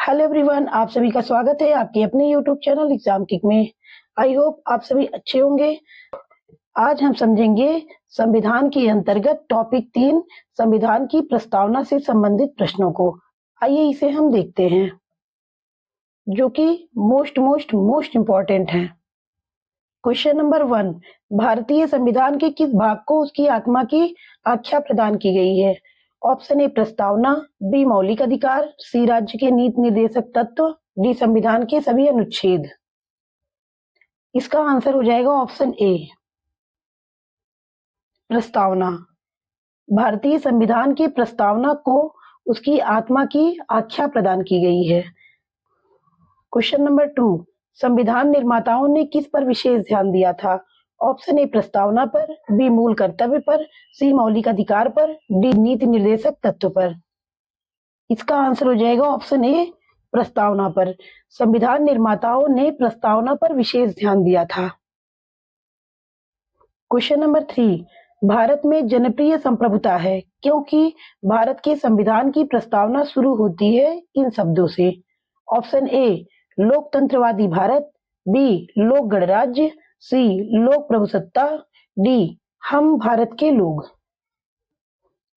Hello everyone, आप सभी का स्वागत है आपके अपने यूट्यूब चैनल एग्जाम किक में। आई होप आप सभी अच्छे होंगे। आज हम समझेंगे संविधान के अंतर्गत टॉपिक 3 संविधान की प्रस्तावना से संबंधित प्रश्नों को। आइए इसे हम देखते हैं, जो कि मोस्ट इम्पोर्टेंट है। क्वेश्चन नंबर 1, भारतीय संविधान के किस भाग को उसकी आत्मा की आख्या प्रदान की गई है? ऑप्शन ए प्रस्तावना, बी मौलिक अधिकार, सी राज्य के नीति निर्देशक तत्व, डी संविधान के सभी अनुच्छेद। इसका आंसर हो जाएगा ऑप्शन ए प्रस्तावना। भारतीय संविधान की प्रस्तावना को उसकी आत्मा की आख्या प्रदान की गई है। क्वेश्चन नंबर 2, संविधान निर्माताओं ने किस पर विशेष ध्यान दिया था? ऑप्शन ए प्रस्तावना पर, बी मूल कर्तव्य पर, सी मौलिक अधिकार पर, डी नीति निर्देशक तत्व पर। इसका आंसर हो जाएगा ऑप्शन ए प्रस्तावना पर। संविधान निर्माताओं ने प्रस्तावना पर विशेष ध्यान दिया था। क्वेश्चन नंबर 3, भारत में जनप्रिय संप्रभुता है क्योंकि भारत के संविधान की प्रस्तावना शुरू होती है इन शब्दों से। ऑप्शन ए लोकतंत्रवादी भारत, बी लोक गणराज्य, सी लोक प्रभुसत्ता, डी हम भारत के लोग।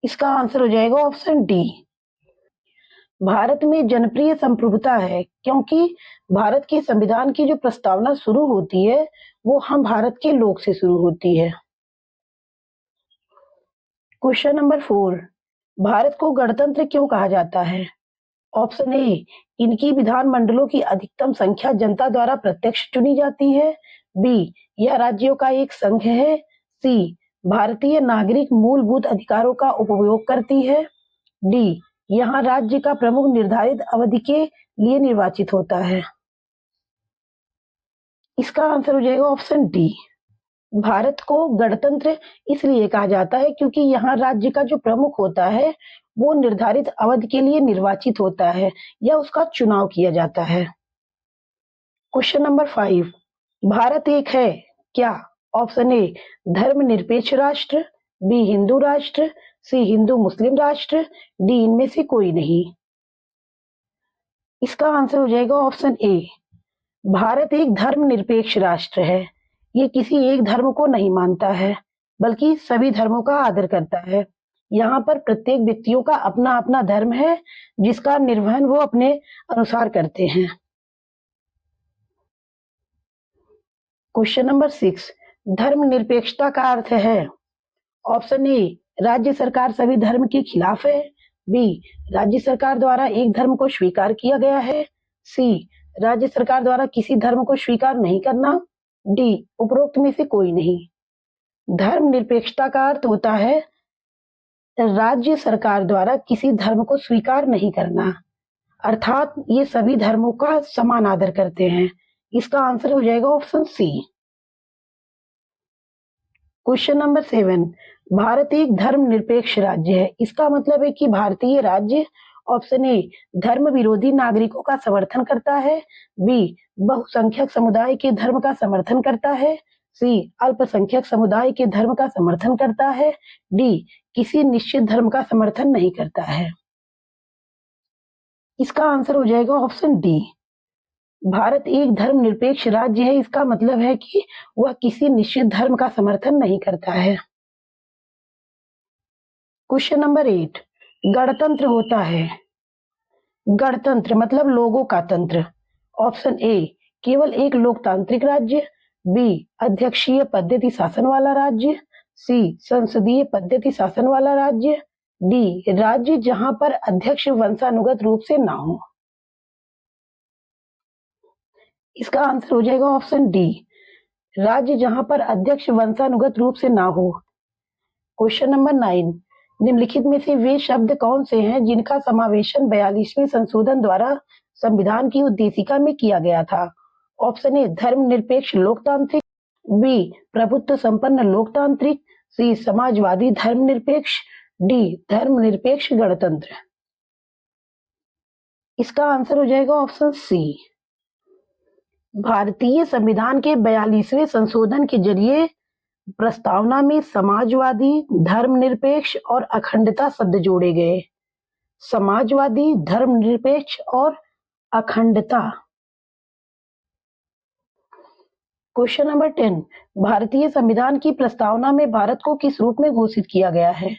इसका आंसर हो जाएगा ऑप्शन डी। भारत में जनप्रिय संप्रभुता है क्योंकि भारत के संविधान की जो प्रस्तावना शुरू होती है वो हम भारत के लोग से शुरू होती है। क्वेश्चन नंबर 4, भारत को गणतंत्र क्यों कहा जाता है? ऑप्शन ए इनकी विधानमंडलों की अधिकतम संख्या जनता द्वारा प्रत्यक्ष चुनी जाती है, बी यह राज्यों का एक संघ है, सी भारतीय नागरिक मूलभूत अधिकारों का उपभोग करती है, डी यहाँ राज्य का प्रमुख निर्धारित अवधि के लिए निर्वाचित होता है। इसका आंसर हो जाएगा ऑप्शन डी। भारत को गणतंत्र इसलिए कहा जाता है क्योंकि यहाँ राज्य का जो प्रमुख होता है वो निर्धारित अवधि के लिए निर्वाचित होता है या उसका चुनाव किया जाता है। क्वेश्चन नंबर 5, भारत एक है क्या? ऑप्शन ए धर्मनिरपेक्ष राष्ट्र, बी हिंदू राष्ट्र, सी हिंदू मुस्लिम राष्ट्र, डी इनमें से कोई नहीं। इसका आंसर हो जाएगा ऑप्शन ए भारत एक धर्मनिरपेक्ष राष्ट्र है। ये किसी एक धर्म को नहीं मानता है बल्कि सभी धर्मों का आदर करता है। यहाँ पर प्रत्येक व्यक्तियों का अपना अपना धर्म है जिसका निर्वहन वो अपने अनुसार करते हैं। क्वेश्चन नंबर 6, धर्मनिरपेक्षता का अर्थ है? ऑप्शन ए राज्य सरकार सभी धर्म के खिलाफ है, बी राज्य सरकार द्वारा एक धर्म को स्वीकार किया गया है, सी राज्य सरकार द्वारा किसी धर्म को स्वीकार नहीं करना, डी उपरोक्त में से कोई नहीं। धर्मनिरपेक्षता का अर्थ होता है राज्य सरकार द्वारा किसी धर्म को स्वीकार नहीं करना, अर्थात ये सभी धर्मों का समान आदर करते हैं। इसका आंसर हो जाएगा option C. Question number 7, Bharat एक धर्मनिरपेक्ष राज्य है। इसका मतलब है कि भारतीय राज्य ऑप्शन ए धर्म विरोधी नागरिकों का समर्थन करता है, बी बहुसंख्यक समुदाय के धर्म का समर्थन करता है, सी अल्पसंख्यक समुदाय के धर्म का समर्थन करता है, डी किसी निश्चित धर्म का समर्थन नहीं करता है। इसका आंसर हो जाएगा ऑप्शन डी। भारत एक धर्मनिरपेक्ष राज्य है, इसका मतलब है कि वह किसी निश्चित धर्म का समर्थन नहीं करता है। क्वेश्चन नंबर 8, गणतंत्र होता है? गणतंत्र मतलब लोगों का तंत्र। ऑप्शन ए केवल एक लोकतांत्रिक राज्य, बी अध्यक्षीय पद्धति शासन वाला राज्य, सी संसदीय पद्धति शासन वाला राज्य, डी राज्य जहां पर अध्यक्ष वंशानुगत रूप से ना हो। इसका आंसर हो जाएगा ऑप्शन डी राज्य जहां पर अध्यक्ष वंशानुगत रूप से ना हो। क्वेश्चन नंबर 9, निम्नलिखित में से वे शब्द कौन से हैं जिनका समावेशन 42वें संशोधन द्वारा संविधान की उद्देशिका में किया गया था? ऑप्शन ए धर्मनिरपेक्ष लोकतांत्रिक, बी प्रभुत्व संपन्न लोकतांत्रिक, सी समाजवादी धर्मनिरपेक्ष, डी धर्मनिरपेक्ष गणतंत्र। इसका आंसर हो जाएगा ऑप्शन सी। भारतीय संविधान के 42वें संशोधन के जरिए प्रस्तावना में समाजवादी, धर्मनिरपेक्ष और अखंडता शब्द जोड़े गए। समाजवादी, धर्मनिरपेक्ष और अखंडता। क्वेश्चन नंबर 10, भारतीय संविधान की प्रस्तावना में भारत को किस रूप में घोषित किया गया है?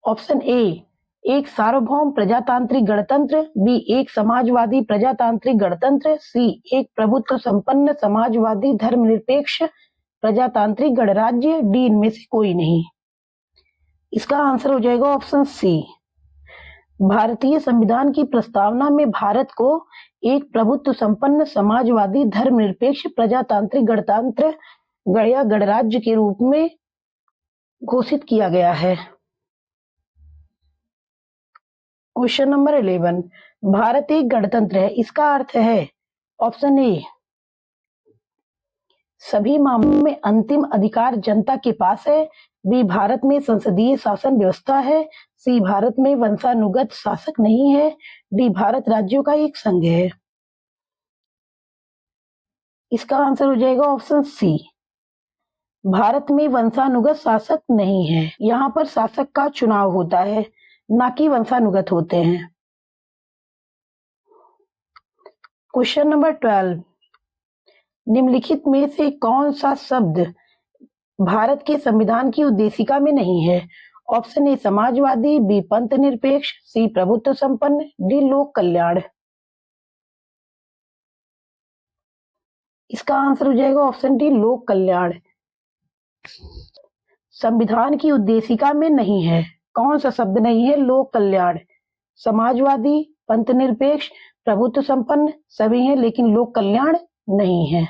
ऑप्शन ए, एक सार्वभौम प्रजातांत्रिक गणतंत्र, बी एक समाजवादी प्रजातांत्रिक गणतंत्र, सी एक प्रभुत्व संपन्न समाजवादी धर्मनिरपेक्ष प्रजातांत्रिक गणराज्य, डी इनमें से कोई नहीं। इसका आंसर हो जाएगा ऑप्शन सी। भारतीय संविधान की प्रस्तावना में भारत को एक प्रभुत्व संपन्न समाजवादी धर्मनिरपेक्ष प्रजातांत्रिक गणतंत्र या गणराज्य के रूप में घोषित किया गया है। क्वेश्चन नंबर 11, भारत एक गणतंत्र है, इसका अर्थ है ऑप्शन ए, सभी मामलों में अंतिम अधिकार जनता के पास है, बी भारत में संसदीय शासन व्यवस्था है, सी भारत में वंशानुगत शासक नहीं है, डी भारत राज्यों का एक संघ है। इसका आंसर हो जाएगा ऑप्शन सी, भारत में वंशानुगत शासक नहीं है। यहाँ पर शासक का चुनाव होता है, ना कि वंशानुगत होते हैं। क्वेश्चन नंबर 12, निम्नलिखित में से कौन सा शब्द भारत के संविधान की उद्देशिका में नहीं है? ऑप्शन ए समाजवादी, बी पंथ निरपेक्ष, सी प्रभुत्व संपन्न, डी लोक कल्याण। इसका आंसर हो जाएगा ऑप्शन डी लोक कल्याण। संविधान की उद्देशिका में नहीं है, कौन सा शब्द नहीं है? लोक कल्याण। समाजवादी, पंथ निरपेक्ष, प्रभुत्व संपन्न सभी हैं, लेकिन लोक कल्याण नहीं है।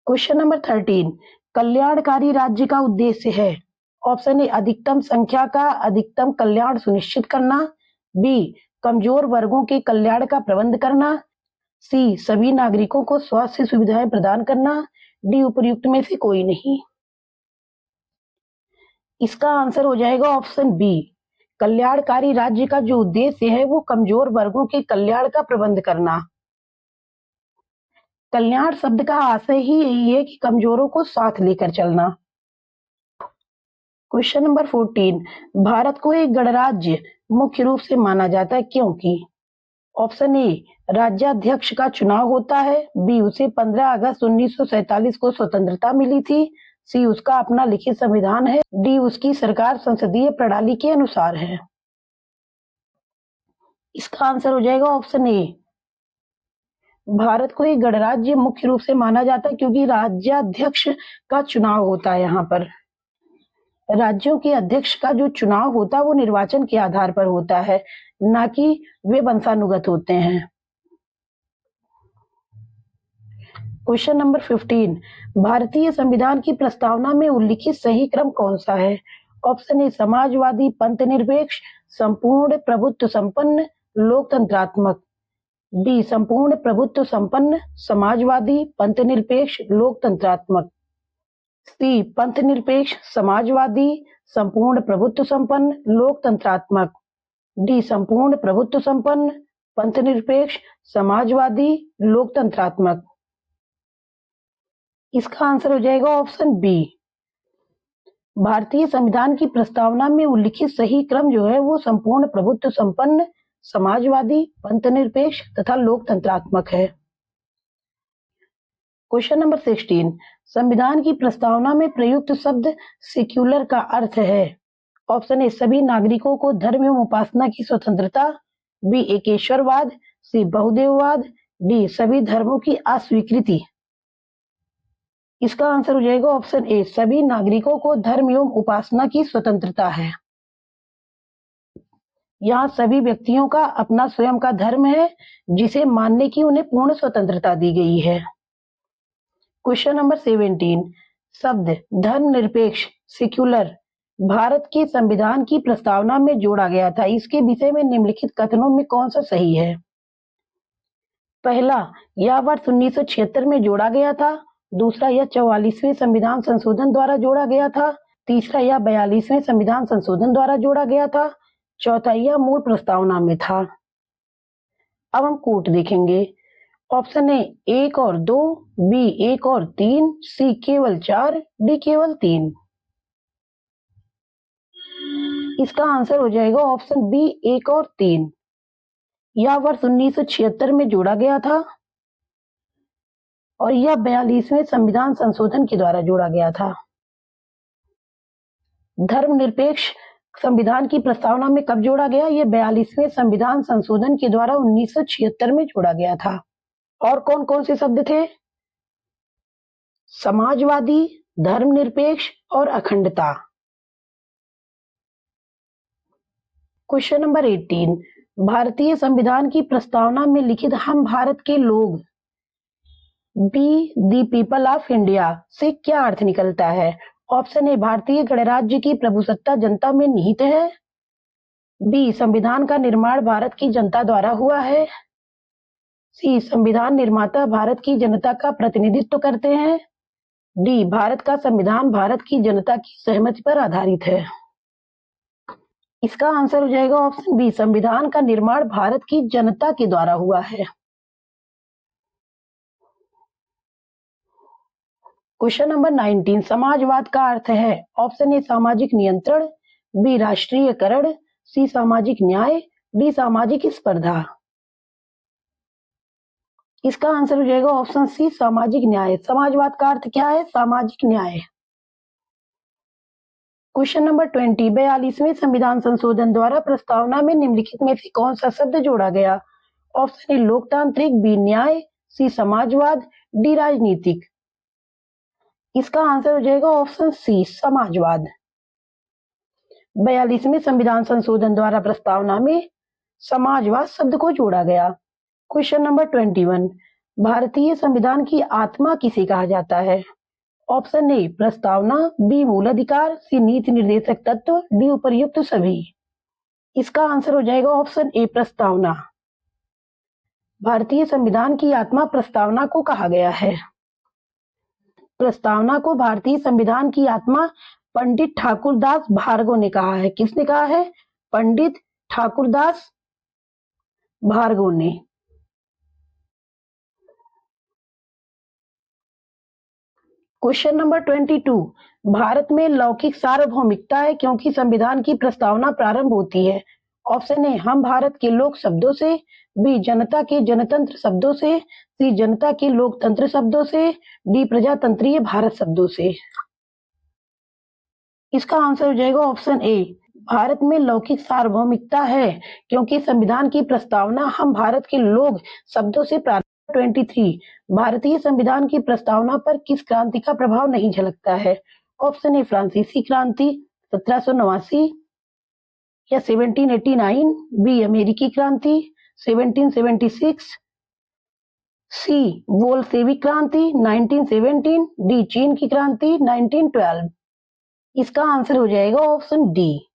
क्वेश्चन नंबर 13, कल्याणकारी राज्य का उद्देश्य है? ऑप्शन ए अधिकतम संख्या का अधिकतम कल्याण सुनिश्चित करना, बी कमजोर वर्गों के कल्याण का प्रबंध करना, सी सभी नागरिकों को स्वास्थ्य सुविधाएं प्रदान करना, डी उपर्युक्त में से कोई नहीं। इसका आंसर हो जाएगा ऑप्शन बी, कल्याणकारी राज्य का जो उद्देश्य है वो कमजोर वर्गों के कल्याण का प्रबंध करना। कल्याण शब्द का आशय ही यही है कि कमजोरों को साथ लेकर चलना। क्वेश्चन नंबर 14, भारत को एक गणराज्य मुख्य रूप से माना जाता है क्योंकि? ऑप्शन ए राज्याध्यक्ष का चुनाव होता है, बी उसे 15 अगस्त 1947 को स्वतंत्रता मिली थी, सी उसका अपना लिखित संविधान है, डी उसकी सरकार संसदीय प्रणाली के अनुसार है। इसका आंसर हो जाएगा ऑप्शन ए, भारत को एक गणराज्य मुख्य रूप से माना जाता है क्योंकि राज्याध्यक्ष का चुनाव होता है। यहाँ पर राज्यों के अध्यक्ष का जो चुनाव होता है वो निर्वाचन के आधार पर होता है, ना कि वे वंशानुगत होते हैं। क्वेश्चन नंबर 15, भारतीय संविधान की प्रस्तावना में उल्लिखित सही क्रम कौन सा है? ऑप्शन ए समाजवादी, पंथ निरपेक्ष, संपूर्ण प्रभुत्व संपन्न, लोकतंत्रात्मक, बी संपूर्ण प्रभुत्व संपन्न, समाजवादी, पंथ निरपेक्ष, लोकतंत्रात्मक, सी पंथ निरपेक्ष, समाजवादी, संपूर्ण प्रभुत्व संपन्न, लोकतंत्रात्मक, डी संपूर्ण प्रभुत्व संपन्न, पंथ निरपेक्ष, समाजवादी, लोकतंत्रात्मक। इसका आंसर हो जाएगा ऑप्शन बी, भारतीय संविधान की प्रस्तावना में उल्लिखित सही क्रम जो है वो संपूर्ण प्रभुत्व संपन्न, समाजवादी, पंथ निरपेक्ष तथा लोकतंत्रात्मक है। क्वेश्चन नंबर 16, संविधान की प्रस्तावना में प्रयुक्त शब्द सेक्युलर का अर्थ है? ऑप्शन ए सभी नागरिकों को धर्म एवं उपासना की स्वतंत्रता, बी एकेश्वरवाद, सी बहुदेववाद, डी सभी धर्मों की अस्वीकृति। इसका आंसर हो जाएगा ऑप्शन ए, सभी नागरिकों को धर्म एवं उपासना की स्वतंत्रता है। यहाँ सभी व्यक्तियों का अपना स्वयं का धर्म है जिसे मानने की उन्हें पूर्ण स्वतंत्रता दी गई है। क्वेश्चन नंबर 17, शब्द धर्मनिरपेक्ष सेक्युलर भारत के संविधान की प्रस्तावना में जोड़ा गया था, इसके विषय में निम्नलिखित कथनों में कौन सा सही है? पहला, यह वर्ष 1976 में जोड़ा गया था, दूसरा यह 44वें संविधान संशोधन द्वारा जोड़ा गया था, तीसरा यह 42वें संविधान संशोधन द्वारा जोड़ा गया था, चौथा यह मूल प्रस्तावना में था। अब हम कोट देखेंगे। ऑप्शन ए 1 और 2, बी 1 और 3, सी केवल 4, डी केवल 3। इसका आंसर हो जाएगा ऑप्शन बी 1 और 3। यह वर्ष 1976 में जोड़ा गया था और यह 42वें संविधान संशोधन के द्वारा जोड़ा गया था। धर्मनिरपेक्ष संविधान की प्रस्तावना में कब जोड़ा गया? यह 42वें संविधान संशोधन के द्वारा 1976 में जोड़ा गया था। और कौन कौन से शब्द थे? समाजवादी, धर्मनिरपेक्ष और अखंडता। क्वेश्चन नंबर 18, भारतीय संविधान की प्रस्तावना में लिखित हम भारत के लोग be the people of India से क्या अर्थ निकलता है? ऑप्शन ए, भारतीय गणराज्य की प्रभुसत्ता जनता में निहित है। बी, संविधान का निर्माण भारत की जनता द्वारा हुआ है। सी, संविधान निर्माता भारत की जनता का प्रतिनिधित्व करते हैं। डी, भारत का संविधान भारत की जनता की सहमति पर आधारित है। इसका आंसर हो जाएगा ऑप्शन बी, संविधान का निर्माण भारत की जनता के द्वारा हुआ है। क्वेश्चन नंबर 19, समाजवाद का अर्थ है? ऑप्शन ए, सामाजिक नियंत्रण, बी, राष्ट्रीयकरण, सी, सामाजिक न्याय, डी, सामाजिक स्पर्धा। इसका आंसर हो जाएगा ऑप्शन सी, सामाजिक न्याय। समाजवाद का अर्थ क्या है? सामाजिक न्याय। क्वेश्चन नंबर 20, 42वें संविधान संशोधन द्वारा प्रस्तावना में निम्नलिखित में से कौन सा शब्द जोड़ा गया? ऑप्शन ए, लोकतांत्रिक, बी, न्याय, सी, समाजवाद, डी, राजनीतिक। इसका आंसर हो जाएगा ऑप्शन सी, समाजवाद। 42वें संविधान संशोधन द्वारा प्रस्तावना में समाजवाद शब्द को जोड़ा गया। क्वेश्चन नंबर 21, भारतीय संविधान की आत्मा किसे कहा जाता है? ऑप्शन ए, प्रस्तावना, बी, मूल अधिकार, सी, नीति निर्देशक तत्व, डी, उपर्युक्त सभी। इसका आंसर हो जाएगा ऑप्शन ए, प्रस्तावना। भारतीय संविधान की आत्मा प्रस्तावना को कहा गया है। प्रस्तावना को भारतीय संविधान की आत्मा पंडित ठाकुरदास भार्गव ने कहा है। किसने कहा है? पंडित ठाकुरदास भार्गव ने। क्वेश्चन नंबर 22, भारत में लौकिक सार्वभौमिकता है क्योंकि संविधान की प्रस्तावना प्रारंभ होती है। ऑप्शन ए, हम भारत के लोक शब्दों से, बी, जनता के जनतंत्र शब्दों से, सी, जनता के लोकतंत्र शब्दों से, डी, प्रजातंत्रीय भारत शब्दों से। इसका आंसर हो जाएगा ऑप्शन ए, भारत में लौकिक सार्वभौमिकता है क्योंकि संविधान की प्रस्तावना हम भारत के लोग शब्दों से प्रारंभ। 23, भारतीय संविधान की प्रस्तावना पर किस क्रांति का प्रभाव नहीं झलकता है? ऑप्शन ए, फ्रांसीसी क्रांति 1789 या 1789, बी, अमेरिकी क्रांति 1776, सी, बोल्शेविक क्रांति 1917, डी, चीन की क्रांति 1912। इसका आंसर हो जाएगा ऑप्शन डी,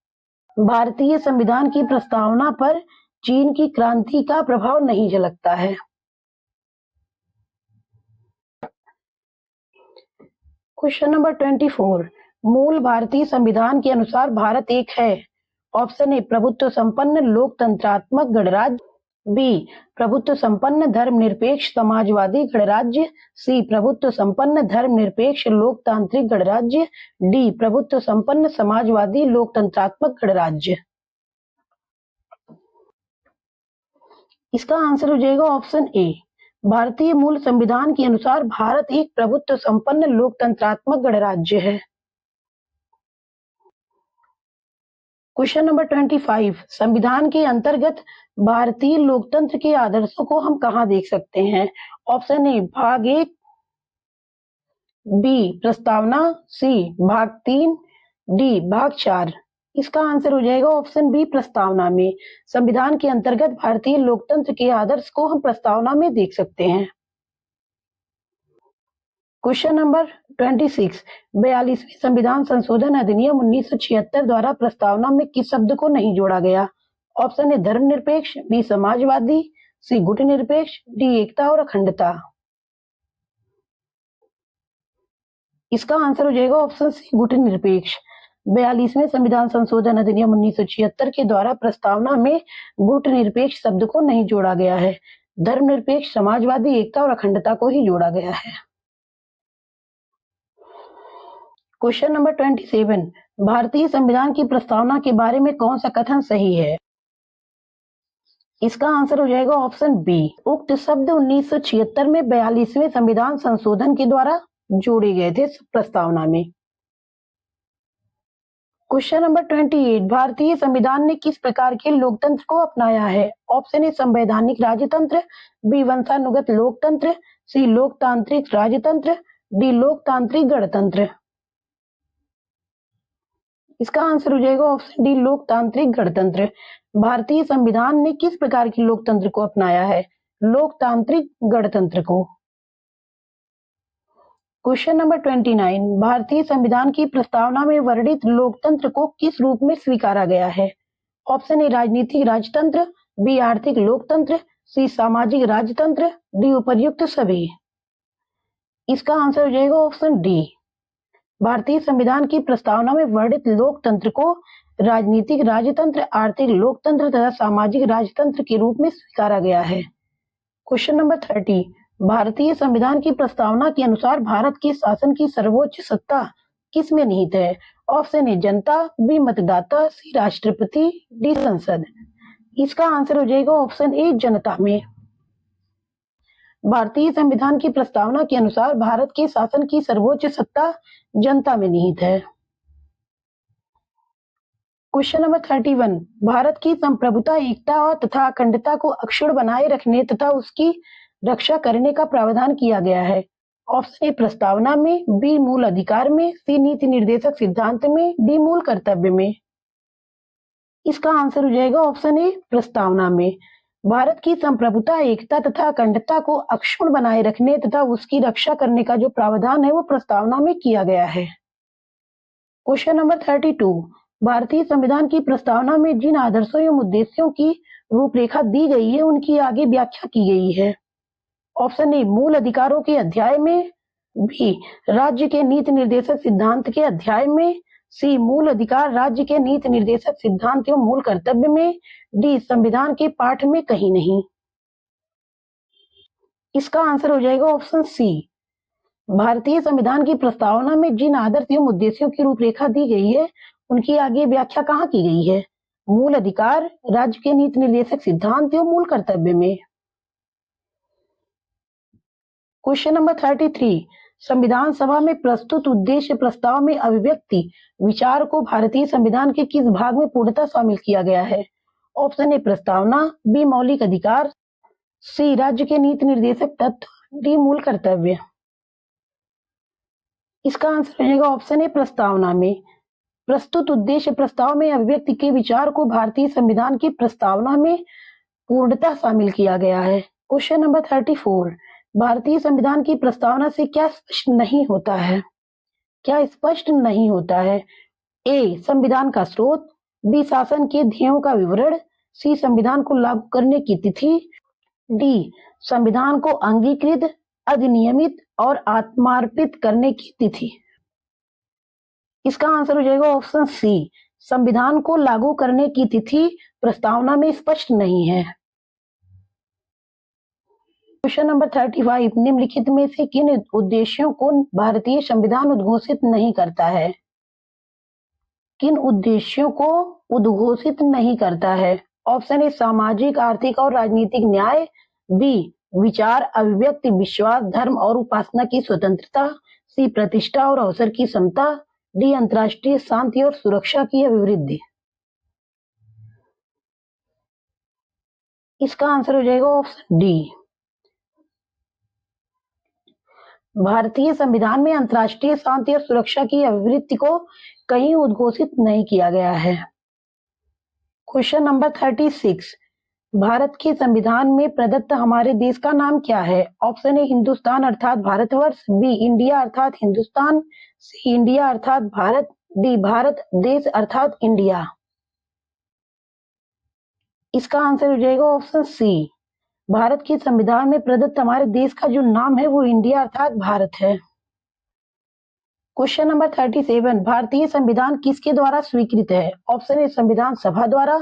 भारतीय संविधान की प्रस्तावना पर चीन की क्रांति का प्रभाव नहीं झलकता है। क्वेश्चन नंबर 24, मूल भारतीय संविधान के अनुसार भारत एक है। ऑप्शन ए, प्रभुत्व संपन्न लोकतंत्रात्मक गणराज्य, बी, प्रभुत्व संपन्न धर्मनिरपेक्ष समाजवादी गणराज्य, सी, प्रभुत्व संपन्न धर्मनिरपेक्ष लोकतांत्रिक गणराज्य, डी, प्रभुत्व संपन्न समाजवादी लोकतंत्रात्मक गणराज्य। इसका आंसर हो जाएगा ऑप्शन ए, भारतीय मूल संविधान के अनुसार भारत एक प्रभुत्व संपन्न लोकतंत्रात्मक गणराज्य है। क्वेश्चन नंबर 25, संविधान के अंतर्गत भारतीय लोकतंत्र के आदर्शों को हम कहाँ देख सकते हैं? ऑप्शन ए, भाग 1, बी, प्रस्तावना, सी, भाग 3, डी, भाग 4। इसका आंसर हो जाएगा ऑप्शन बी, प्रस्तावना में। संविधान के अंतर्गत भारतीय लोकतंत्र के आदर्श को हम प्रस्तावना में देख सकते हैं। क्वेश्चन नंबर 26, 42वें संविधान संशोधन अधिनियम 1976 द्वारा प्रस्तावना में किस शब्द को नहीं जोड़ा गया? ऑप्शन ए, धर्मनिरपेक्ष, बी, समाजवादी, सी, गुटनिरपेक्ष, डी, एकता और अखंडता। इसका आंसर हो जाएगा ऑप्शन सी, गुटनिरपेक्ष। 42वें संविधान संशोधन अधिनियम 1976 के द्वारा प्रस्तावना में गुटनिरपेक्ष शब्द को नहीं जोड़ा गया है। धर्मनिरपेक्ष, समाजवादी, एकता और अखंडता को ही जोड़ा गया है। क्वेश्चन नंबर 27, भारतीय संविधान की प्रस्तावना के बारे में कौन सा कथन सही है? इसका आंसर हो जाएगा ऑप्शन बी। उक्त शब्द 1976 में 42वें संविधान संशोधन के द्वारा जोड़े गए थे प्रस्तावना में। क्वेश्चन नंबर 28, भारतीय संविधान ने किस प्रकार के लोकतंत्र को अपनाया है? ऑप्शन ए संवैधानिक राजतंत्र, बी वंशानुगत लोकतंत्र, सी लोकतांत्रिक राजतंत्र, डी लोकतांत्रिक गणतंत्र। इसका आंसर हो जाएगा ऑप्शन डी लोकतांत्रिक गणतंत्र। भारतीय संविधान ने किस प्रकार के लोकतंत्र को अपनाया है? लोकतांत्रिक गणतंत्र को। क्वेश्चन नंबर 29, भारतीय संविधान की प्रस्तावना में वर्णित लोकतंत्र को किस रूप में स्वीकारा गया है? ऑप्शन ए राजनीतिक राजतंत्र, बी आर्थिक लोकतंत्र, सी सामाजिक राजतंत्र, डी उपर्युक्त सभी। इसका आंसर हो जाएगा ऑप्शन डी। भारतीय संविधान की प्रस्तावना में वर्णित लोकतंत्र को राजनीतिक राजतंत्र, आर्थिक लोकतंत्र तथा सामाजिक राजतंत्र के रूप में स्वीकारा गया है। क्वेश्चन नंबर 30, भारतीय संविधान की प्रस्तावना के अनुसार भारत के शासन की सर्वोच्च सत्ता किस में निहित है? ऑप्शन ए जनता, बी मतदाता, सी राष्ट्रपति, डी संसद। इसका आंसर हो जाएगा ऑप्शन ए जनता में। भारतीय संविधान की प्रस्तावना के अनुसार भारत के शासन की सर्वोच्च सत्ता जनता में निहित है। क्वेश्चन नंबर 31, भारत की संप्रभुता, एकता और तथा अखंडता को अक्षुण्ण बनाए रखने तथा उसकी रक्षा करने का प्रावधान किया गया है। ऑप्शन ए प्रस्तावना में, बी मूल अधिकार में, सी नीति निर्देशक सिद्धांत में, डी मूल कर्तव्य में। इसका आंसर हो जाएगा ऑप्शन ए प्रस्तावना में। भारत की संप्रभुता, एकता तथा अखंडता को अक्षुण्ण बनाए रखने तथा उसकी रक्षा करने का जो प्रावधान है वो प्रस्तावना में किया गया है। क्वेश्चन नंबर 32, भारतीय संविधान की प्रस्तावना में जिन आदर्शों एवं उद्देश्यों की रूपरेखा दी गई है उनकी आगे व्याख्या की गई है। ऑप्शन ए मूल अधिकारों के अध्याय में, बी राज्य के नीति निर्देशक सिद्धांत के अध्याय में, सी मूल अधिकार राज्य के नीति निर्देशक सिद्धांत एवं मूल कर्तव्य में, डी संविधान के पाठ में कहीं नहीं। इसका आंसर हो जाएगा ऑप्शन सी। भारतीय संविधान की प्रस्तावना में जिन आदर्श एवं उद्देश्यों की रूपरेखा दी गई है उनकी आगे व्याख्या कहाँ की गई है? मूल अधिकार, राज्य के नीति निर्देशक सिद्धांत एवं मूल कर्तव्य में। क्वेश्चन नंबर 33, संविधान सभा में प्रस्तुत उद्देश्य प्रस्ताव में अभिव्यक्ति विचार को भारतीय संविधान के किस भाग में पूर्णतः शामिल किया गया है? ऑप्शन ए प्रस्तावना, बी मौलिक अधिकार, सी राज्य के नीति निर्देशक तत्व, डी मूल कर्तव्य। इसका आंसर हो जाएगा ऑप्शन ए प्रस्तावना में। प्रस्तुत उद्देश्य प्रस्ताव में अभिव्यक्ति के विचार को भारतीय संविधान की प्रस्तावना में पूर्णतः शामिल किया गया है। क्वेश्चन नंबर 34, भारतीय संविधान की प्रस्तावना से क्या स्पष्ट नहीं होता है? क्या स्पष्ट नहीं होता है? ए संविधान का स्रोत, बी शासन के ध्येयों का विवरण, सी संविधान को लागू करने की तिथि, डी संविधान को अंगीकृत, अधिनियमित और आत्मार्पित करने की तिथि। इसका आंसर हो जाएगा ऑप्शन सी। संविधान को लागू करने की तिथि प्रस्तावना में स्पष्ट नहीं है। क्वेश्चन नंबर 35, निम्नलिखित में से किन उद्देश्यों को भारतीय संविधान उद्घोषित नहीं करता है? किन उद्देश्यों को उद्घोषित नहीं करता है? ऑप्शन ए सामाजिक, आर्थिक और राजनीतिक न्याय, बी विचार, अभिव्यक्ति, विश्वास, धर्म और उपासना की स्वतंत्रता, सी प्रतिष्ठा और अवसर की समता, डी अंतर्राष्ट्रीय शांति और सुरक्षा की अभिवृद्धि। इसका आंसर हो जाएगा ऑप्शन डी। भारतीय संविधान में अंतर्राष्ट्रीय शांति और सुरक्षा की अभिवृद्धि को कहीं उद्घोषित नहीं किया गया है। क्वेश्चन नंबर 36, भारत के संविधान में प्रदत्त हमारे देश का नाम क्या है? ऑप्शन ए हिंदुस्तान अर्थात भारतवर्ष, बी इंडिया अर्थात हिंदुस्तान, सी इंडिया अर्थात भारत, डी भारत देश अर्थात इंडिया। इसका आंसर हो जाएगा ऑप्शन सी। भारत के संविधान में प्रदत्त हमारे देश का जो नाम है वो इंडिया अर्थात भारत है। क्वेश्चन नंबर 37, भारतीय संविधान किसके द्वारा स्वीकृत है? ऑप्शन ए संविधान सभा द्वारा,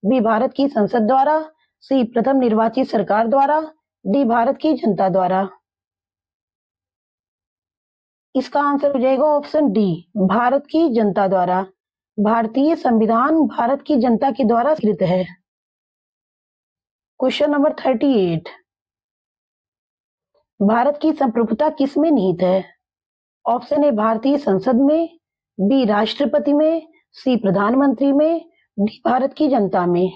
बी भारत की संसद द्वारा, सी प्रथम निर्वाचित सरकार द्वारा, डी भारत की जनता द्वारा। इसका आंसर हो जाएगा ऑप्शन डी भारत की जनता द्वारा। भारतीय संविधान भारत की जनता के द्वारा स्वीकृत है। क्वेश्चन नंबर 38, भारत की संप्रभुता किसमें निहित है? ऑप्शन ए भारतीय संसद में, बी राष्ट्रपति में, सी प्रधानमंत्री में, डी भारत की जनता में।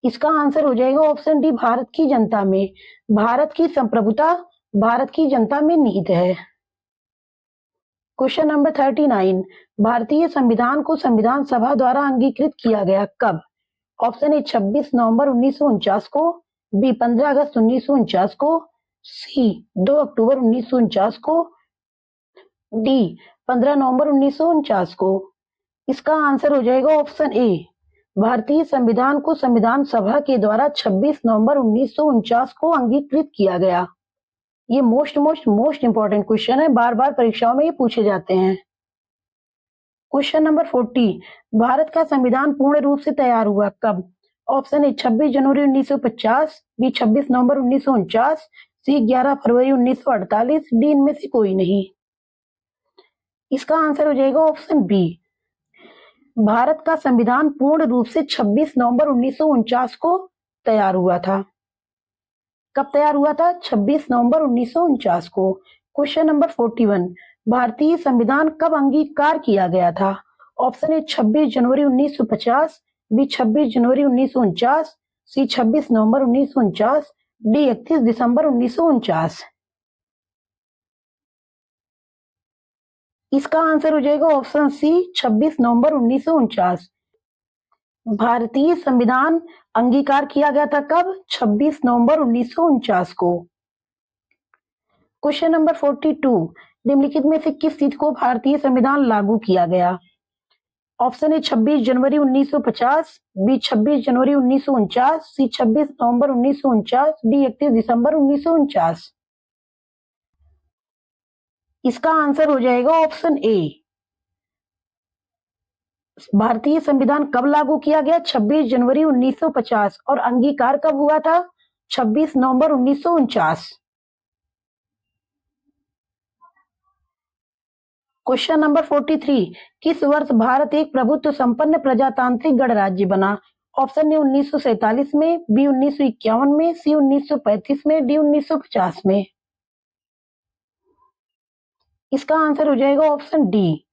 इसका आंसर हो जाएगा ऑप्शन डी भारत की जनता में। भारत की संप्रभुता भारत की जनता में निहित है। क्वेश्चन नंबर 39, भारतीय संविधान को संविधान सभा द्वारा अंगीकृत किया गया कब? ऑप्शन ए 26 नवंबर 1949 को, बी 15 अगस्त 1949 को, सी 2 अक्टूबर 1949 को, डी 15 नवंबर 1949 को। इसका आंसर हो जाएगा ऑप्शन ए, भारतीय संविधान को संविधान सभा के द्वारा 26 नवंबर 1949 को अंगीकृत किया गया। ये मोस्ट इंपॉर्टेंट क्वेश्चन है, बार बार परीक्षाओं में ये पूछे जाते हैं। क्वेश्चन नंबर 40, भारत का संविधान पूर्ण रूप से तैयार हुआ कब? ऑप्शन ए 26 जनवरी 1950, बी 26 नवंबर 1949, सी 11 फरवरी 1948, डी इनमें से कोई नहीं। इसका आंसर हो जाएगा ऑप्शन बी, भारत का संविधान पूर्ण रूप से 26 नवंबर 1949 को तैयार हुआ था। कब तैयार हुआ था? 26 नवंबर 1949 को। क्वेश्चन नंबर 41, भारतीय संविधान कब अंगीकार किया गया था? ऑप्शन ए 26 जनवरी 1950, बी 26 जनवरी 1949, सी 26 नवंबर 1949, डी 31 दिसंबर 1949। इसका आंसर हो जाएगा ऑप्शन सी 26 नवंबर 1949। भारतीय संविधान अंगीकार किया गया था कब? 26 नवंबर 1949 को। क्वेश्चन नंबर 42, निम्नलिखित में से किस तिथि को भारतीय संविधान लागू किया गया? ऑप्शन ए 26 जनवरी 1950, बी 26 जनवरी 1949, सी 26 नवंबर 1949, डी 31 दिसंबर 1949। इसका आंसर हो जाएगा ऑप्शन ए, भारतीय संविधान कब लागू किया गया? 26 जनवरी 1950 और अंगीकार कब हुआ था? 26 नवंबर 1949। क्वेश्चन नंबर 43, किस वर्ष भारत एक प्रभुत्व संपन्न प्रजातांत्रिक गणराज्य बना? ऑप्शन ए 1947 में, बी 1951 में, सी 1935 में, डी 1950 में। इसका आंसर हो जाएगा ऑप्शन डी,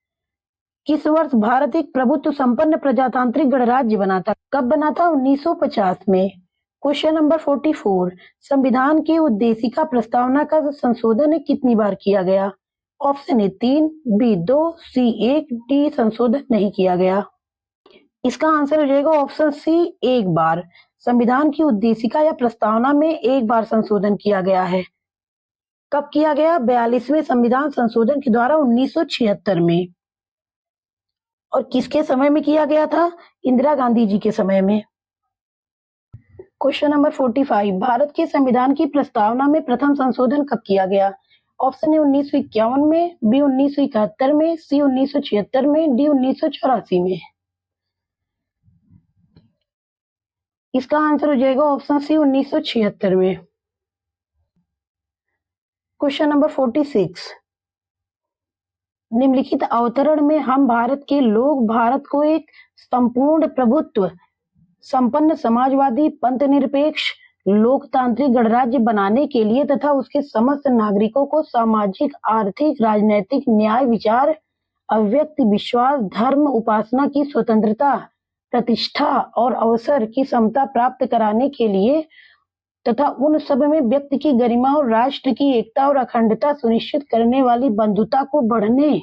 किस वर्ष भारत एक प्रभुत्व संपन्न प्रजातांत्रिक गणराज्य बना था? कब बना था? 1950 में। क्वेश्चन नंबर 44, संविधान की उद्देशिका प्रस्तावना का संशोधन कितनी बार किया गया? Option A 3, B 2, C 1, D संशोधन नहीं किया गया। इसका आंसर हो जाएगा ऑप्शन सी, एक बार। संविधान की उद्देशिका या प्रस्तावना में एक बार संशोधन किया गया है। कब किया गया? 42वें संविधान संशोधन के द्वारा 1976 में। और किसके समय में किया गया था? इंदिरा गांधी जी के समय में। क्वेश्चन नंबर 45, भारत के संविधान की प्रस्तावना में प्रथम संशोधन कब किया गया? ऑप्शन ए 1951 में, बी 1971 में, सी 1976 में, डी 1984 में। इसका आंसर हो जाएगा ऑप्शन सी 1976 में। क्वेश्चन नंबर 46, निम्नलिखित अवतरण में हम भारत के लोग भारत को एक संपूर्ण प्रभुत्व संपन्न समाजवादी पंथनिरपेक्ष लोकतांत्रिक गणराज्य बनाने के लिए तथा उसके समस्त नागरिकों को सामाजिक, आर्थिक, राजनैतिक, न्याय, विचार, अव्यक्त विश्वास, धर्म, उपासना की स्वतंत्रता, प्रतिष्ठा और अवसर की समता प्राप्त कराने के लिए तथा उन सब में व्यक्ति की गरिमा और राष्ट्र की एकता और अखंडता सुनिश्चित करने वाली बंधुता को बढ़ने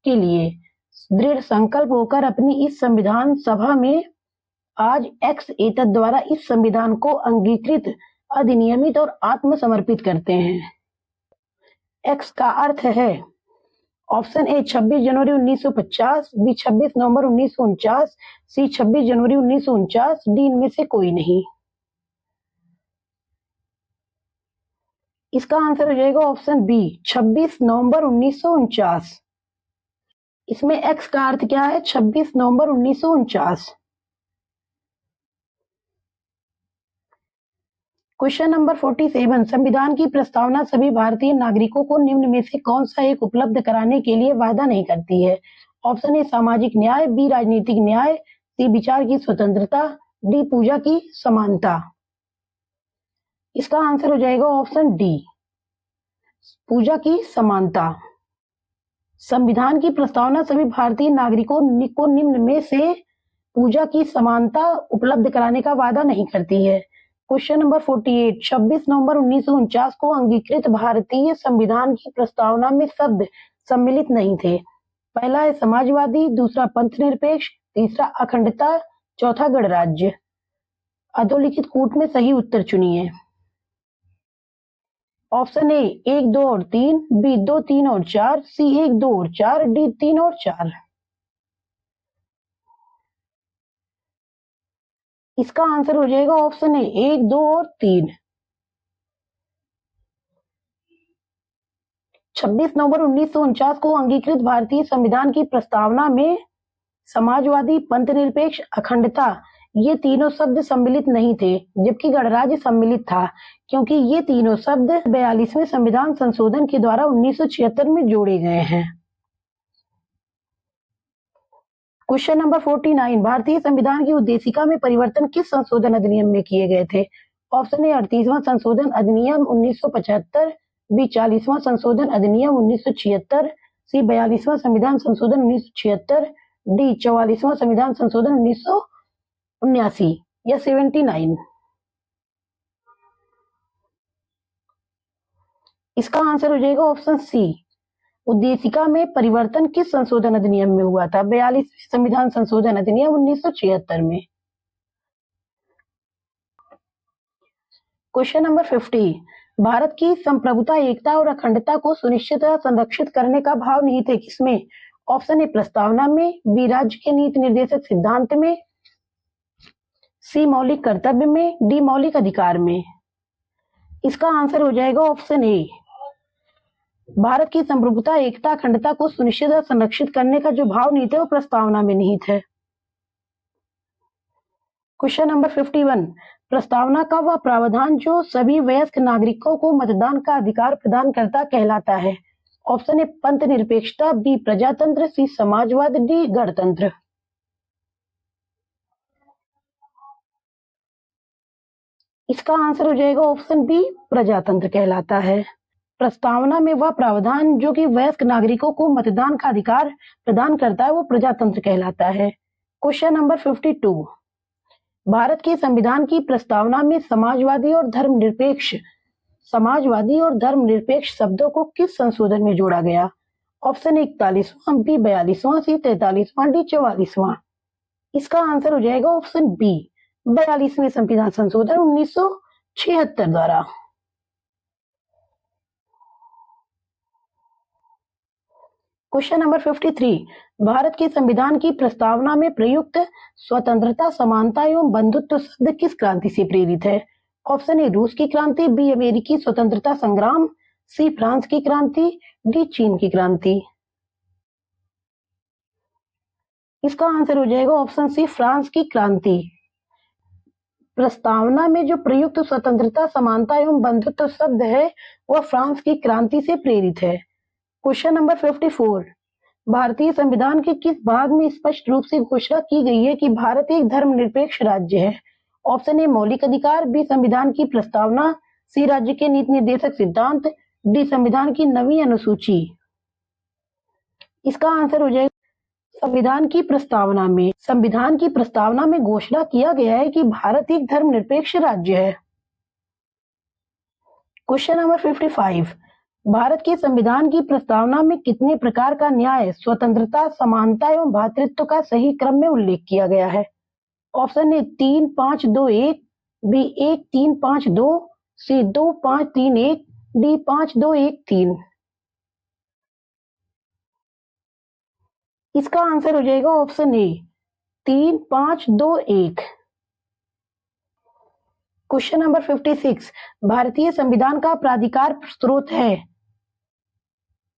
के लिए दृढ़ संकल्प होकर अपनी इस संविधान सभा में आज एक्स एतद द्वारा इस संविधान को अंगीकृत, अधिनियमित और आत्मसमर्पित करते हैं। एक्स का अर्थ है ऑप्शन ए 26 जनवरी 1950, बी 26 नवंबर 1949, सी 26 जनवरी 1949, डी इनमें से कोई नहीं। इसका आंसर हो जाएगा ऑप्शन बी 26 नवंबर 1949। इसमें एक्स का अर्थ क्या है? 26 नवंबर 1949। क्वेश्चन नंबर 47, संविधान की प्रस्तावना सभी भारतीय नागरिकों को निम्न में से कौन सा एक उपलब्ध कराने के लिए वादा नहीं करती है? ऑप्शन ए सामाजिक न्याय, बी राजनीतिक न्याय, सी विचार की स्वतंत्रता, डी पूजा की समानता। इसका आंसर हो जाएगा ऑप्शन डी, पूजा की समानता। संविधान की प्रस्तावना सभी भारतीय नागरिकों को निम्न में से पूजा की समानता उपलब्ध कराने का वादा नहीं करती है। क्वेश्चन नंबर 48, 26 नवंबर 1949 को अंगीकृत भारतीय संविधान की प्रस्तावना में शब्द सम्मिलित नहीं थे। पहला है समाजवादी, दूसरा पंथ निरपेक्ष, तीसरा अखंडता, चौथा गणराज्य। अधोलिखित कूट में सही उत्तर चुनिए। ऑप्शन ए 1, 2 और 3, बी 2, 3 और 4, सी 1, 2 और 4, डी 3 और 4। इसका आंसर हो जाएगा ऑप्शन ए 1, 2 और 3। 26 नवंबर 1949 को अंगीकृत भारतीय संविधान की प्रस्तावना में समाजवादी, पंथ निरपेक्ष, अखंडता ये तीनों शब्द सम्मिलित नहीं थे, जबकि गणराज्य सम्मिलित था, क्योंकि ये तीनों शब्द 42वें संविधान संशोधन के द्वारा 1976 में जोड़े गए हैं। क्वेश्चन नंबर 49, भारतीय संविधान की उद्देशिका में परिवर्तन किस संशोधन अधिनियम में किए गए थे? ऑप्शन ए 38वां संशोधन अधिनियम 1975, बी 40वां संशोधन अधिनियम 1976, सी 42वां संविधान संशोधन 1976, डी 44वां संविधान संशोधन 1979 या 79। इसका आंसर हो जाएगा ऑप्शन सी, उद्देशिका में परिवर्तन किस संशोधन अधिनियम में हुआ था? 42वें संविधान संशोधन अधिनियम 1976 में। क्वेश्चन नंबर 50, भारत की संप्रभुता, एकता और अखंडता को सुनिश्चित संरक्षित करने का भाव निहित है किसमें? ऑप्शन ए प्रस्तावना में, बी राज्य के नीति निर्देशक सिद्धांत में, सी मौलिक कर्तव्य में, डी मौलिक अधिकार में। इसका आंसर हो जाएगा ऑप्शन ए, भारत की संप्रभुता, एकता, अखंडता को सुनिश्चित और संरक्षित करने का जो भाव निहित है वो प्रस्तावना में निहित है। क्वेश्चन नंबर 51, प्रस्तावना का वह प्रावधान जो सभी वयस्क नागरिकों को मतदान का अधिकार प्रदान करता कहलाता है? ऑप्शन ए पंथ निरपेक्षता, बी प्रजातंत्र, सी समाजवाद, डी गणतंत्र। इसका आंसर हो जाएगा ऑप्शन बी, प्रजातंत्र कहलाता है। प्रस्तावना में वह प्रावधान जो कि वयस्क नागरिकों को मतदान का अधिकार प्रदान करता है वो प्रजातंत्र कहलाता है। क्वेश्चन नंबर 52, भारत के संविधान की प्रस्तावना में समाजवादी और धर्मनिरपेक्ष शब्दों को किस संशोधन में जोड़ा गया? ऑप्शन ए 41वां, बी 42वां, सी 43वां, डी 44वां। इसका आंसर हो जाएगा ऑप्शन बी, 42वें संविधान संशोधन 1976 द्वारा। क्वेश्चन नंबर 53, भारत के संविधान की प्रस्तावना में प्रयुक्त स्वतंत्रता, समानता एवं बंधुत्व शब्द किस क्रांति से प्रेरित है? ऑप्शन ए रूस की क्रांति, बी अमेरिकी स्वतंत्रता संग्राम, सी फ्रांस की क्रांति, डी चीन की क्रांति। इसका आंसर हो जाएगा ऑप्शन सी, फ्रांस की क्रांति। प्रस्तावना में जो प्रयुक्त स्वतंत्रता, समानता एवं बंधुत्व शब्द है वह फ्रांस की क्रांति से प्रेरित है। क्वेश्चन नंबर 54, भारतीय संविधान के किस भाग में स्पष्ट रूप से घोषणा की गई है कि भारत एक धर्मनिरपेक्ष राज्य है? ऑप्शन ए मौलिक अधिकार, बी संविधान की प्रस्तावना, सी राज्य के नीति निर्देशक सिद्धांत, डी संविधान की 9वीं अनुसूची। इसका आंसर हो जाएगा संविधान की प्रस्तावना में घोषणा किया गया है कि भारत एक धर्मनिरपेक्ष राज्य है। क्वेश्चन नंबर 55, भारत के संविधान की प्रस्तावना में कितने प्रकार का न्याय, स्वतंत्रता, समानता एवं भ्रातृत्व का सही क्रम में उल्लेख किया गया है? Option A 3, 5, 2, 1, B 1, 3, 5, 2, C 2, 5, 3, 1, D 5, 2, 1, 3। इसका आंसर हो जाएगा ऑप्शन ए 3, 5, 2, 1। क्वेश्चन नंबर 56, भारतीय संविधान का प्राधिकार स्रोत है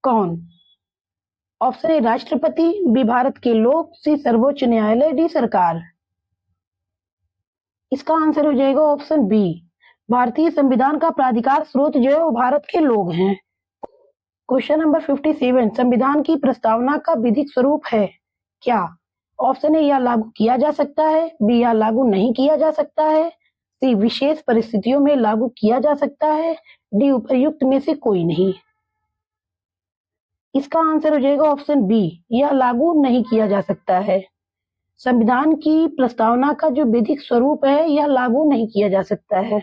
कौन? ऑप्शन ए राष्ट्रपति, बी भारत के लोग, सी सर्वोच्च न्यायालय, डी सरकार। इसका आंसर हो जाएगा ऑप्शन बी, भारतीय संविधान का प्राधिकार स्रोत जो है वो भारत के लोग हैं। क्वेश्चन नंबर 57 संविधान की प्रस्तावना का विधिक स्वरूप है क्या? ऑप्शन ए, यह लागू किया जा सकता है, बी, यह लागू नहीं किया जा सकता है, सी, विशेष परिस्थितियों में लागू किया जा सकता है, डी, उपर्युक्त में से कोई नहीं। इसका आंसर हो जाएगा ऑप्शन बी, यह लागू नहीं किया जा सकता है। संविधान की प्रस्तावना का जो विधिक स्वरूप है यह लागू नहीं किया जा सकता है।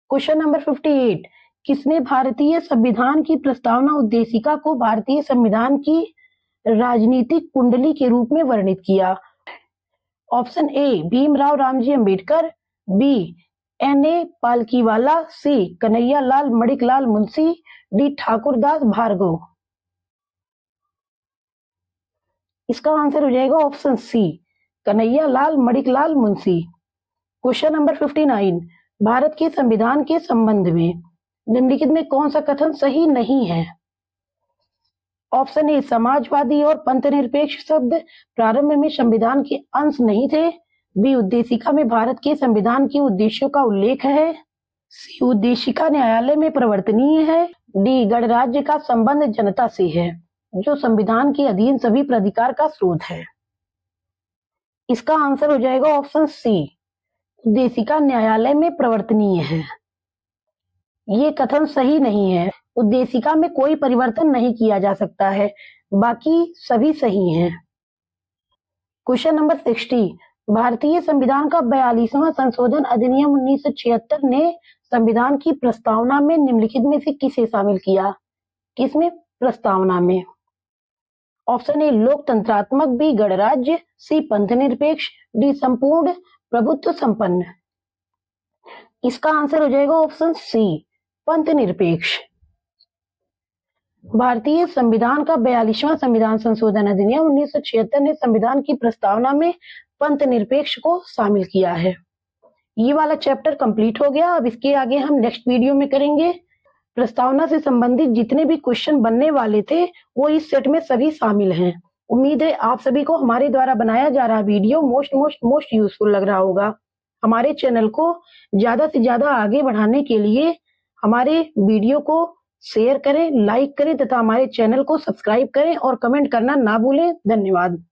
क्वेश्चन नंबर 58 किसने भारतीय संविधान की प्रस्तावना उद्देशिका को भारतीय संविधान की राजनीतिक कुंडली के रूप में वर्णित किया? Option A, Bhimrao Ramji Ambedkar, B, N A. Palkhivala, C, Kanhaiyalal Maneklal Munshi, D, Thakurdas Bhargava. इसका आंसर हो जाएगा option C, Kanhaiyalal Maneklal Munshi. Question number 59 Bharat के संविधान के संबंध में निम्नलिखित में कौन सा कथन सही नहीं है? ऑप्शन ए, समाजवादी और पंथनिरपेक्ष शब्द प्रारंभ में संविधान के अंश नहीं थे, बी, उद्देशिका में भारत के संविधान के उद्देश्यों का उल्लेख है, सी, उद्देशिका न्यायालय में परिवर्तनीय है, डी, गणराज्य का संबंध जनता से है जो संविधान के अधीन सभी प्राधिकार का स्रोत है। इसका आंसर हो जाएगा ऑप्शन सी, उद्देशिका न्यायालय में परिवर्तनीय है। ये कथन सही नहीं है, उद्देशिका में कोई परिवर्तन नहीं किया जा सकता है, बाकी सभी सही हैं। क्वेश्चन नंबर 60 भारतीय संविधान का 42वां संशोधन अधिनियम 1976 ने संविधान की प्रस्तावना में निम्नलिखित में से किसे शामिल किया? किसमें? प्रस्तावना में। ऑप्शन ए, लोकतंत्रात्मक, बी, गणराज्य, सी, पंथनिरपेक्ष, डी, संपूर्ण प्रभुत्व संपन्न। इसका आंसर हो जाएगा ऑप्शन सी, पंथनिरपेक्ष। भारतीय संविधान का 42वां संविधान संशोधन अधिनियम 1976 ने संविधान की प्रस्तावना में पंथनिरपेक्ष को शामिल किया है। ये वाला चैप्टर कंप्लीट हो गया। अब इसके आगे हम नेक्स्ट वीडियो में करेंगे। प्रस्तावना से संबंधित जितने भी क्वेश्चन बनने वाले थे वो इस सेट में सभी शामिल हैं। उम्मीद है आप सभी को हमारे द्वारा बनाया जा रहा वीडियो मोस्ट यूजफुल लग रहा होगा। हमारे चैनल को ज्यादा से ज्यादा आगे बढ़ाने के लिए हमारे वीडियो को शेयर करें, लाइक करें तथा हमारे चैनल को सब्सक्राइब करें और कमेंट करना ना भूलें। धन्यवाद।